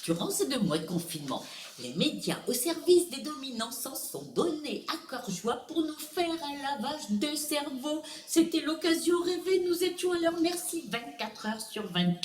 Durant ces 2 mois de confinement, les médias au service des dominants s'en sont donnés à cœur joie pour nous faire un lavage de cerveau. C'était l'occasion rêvée, nous étions à leur merci 24 heures sur 24.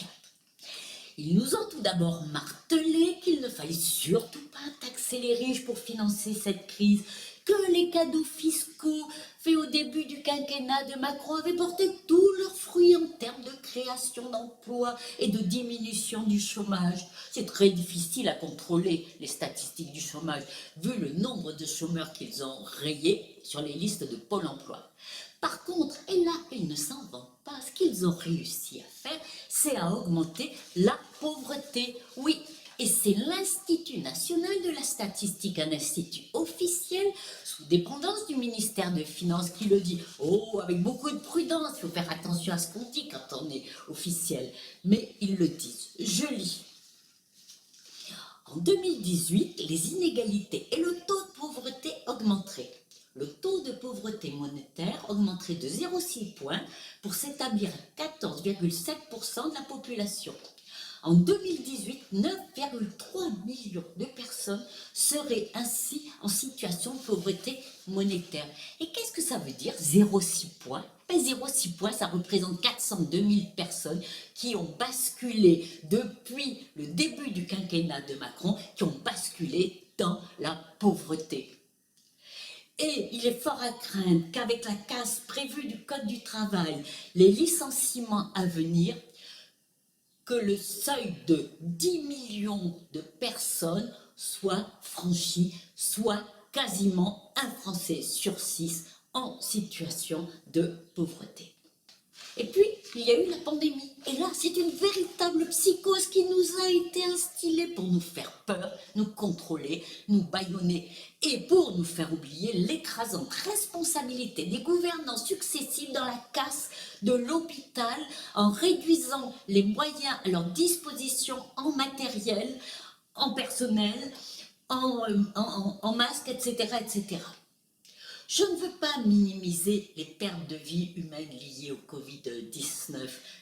Ils nous ont tout d'abord martelé qu'il ne fallait surtout pas taxer les riches pour financer cette crise, que les cadeaux fiscaux faits au début du quinquennat de Macron avaient porté tous leurs fruits en termes de création d'emplois et de diminution du chômage. C'est très difficile à contrôler les statistiques du chômage, vu le nombre de chômeurs qu'ils ont rayés sur les listes de Pôle emploi. Par contre, et là, ils ne s'en vantent pas, ce qu'ils ont réussi à faire, c'est à augmenter la pauvreté. Oui, et c'est l'Institut national de la statistique, un institut officiel sous dépendance du ministère des Finances qui le dit. Oh, avec beaucoup de prudence, il faut faire attention à ce qu'on dit quand on est officiel. Mais ils le disent. Je lis. En 2018, les inégalités et le taux de pauvreté augmenteraient. Le taux de pauvreté monétaire augmenterait de 0,6 points pour s'établir à 14,7% de la population. En 2018, 9,3 millions de personnes seraient ainsi en situation de pauvreté monétaire. Et qu'est-ce que ça veut dire 0,6 points? 0,6 points, ça représente 402 000 personnes qui ont basculé depuis le début du quinquennat de Macron, qui ont basculé dans la pauvreté. Et il est fort à craindre qu'avec la casse prévue du Code du travail, les licenciements à venir, que le seuil de 10 millions de personnes soit franchi, soit quasiment un Français sur 6 en situation de pauvreté. Et puis, il y a eu la pandémie. Et là, c'est une véritable psychose qui nous a été instillée pour nous faire peur, nous contrôler, nous bâillonner et pour nous faire oublier l'écrasante responsabilité des gouvernants successifs dans la casse de l'hôpital en réduisant les moyens à leur disposition en matériel, en personnel, en masques, etc., etc. Je ne veux pas minimiser les pertes de vie humaines liées au Covid-19.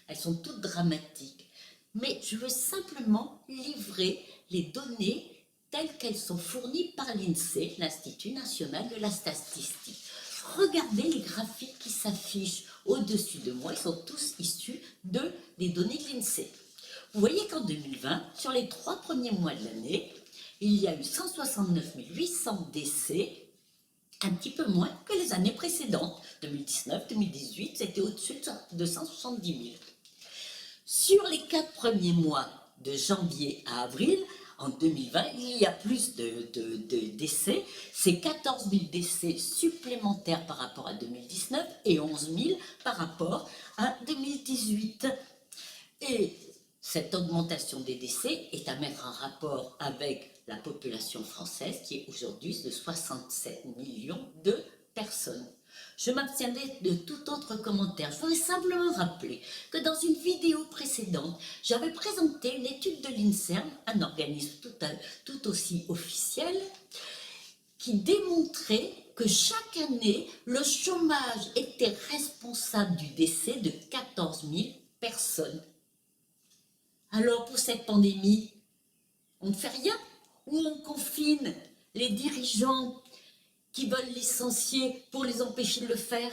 Elles sont toutes dramatiques. Mais je veux simplement livrer les données telles qu'elles sont fournies par l'INSEE, l'Institut national de la statistique. Regardez les graphiques qui s'affichent au-dessus de moi. Ils sont tous issus des données de l'INSEE. Vous voyez qu'en 2020, sur les 3 premiers mois de l'année, il y a eu 169 800 décès, un petit peu moins que les années précédentes. 2019, 2018, c'était au-dessus de 170 000. Sur les 4 premiers mois, de janvier à avril, en 2020, il y a plus de décès. C'est 14 000 décès supplémentaires par rapport à 2019 et 11 000 par rapport à 2018. Et cette augmentation des décès est à mettre en rapport avec la population française qui est aujourd'hui de 67 millions de personnes. Je m'abstiendrai de tout autre commentaire. Je voudrais simplement rappeler que dans une vidéo précédente, j'avais présenté une étude de l'INSERM, un organisme tout aussi officiel, qui démontrait que chaque année, le chômage était responsable du décès de 14 000 personnes. Alors pour cette pandémie, on ne fait rien ou on confine les dirigeants qui veulent licencier pour les empêcher de le faire?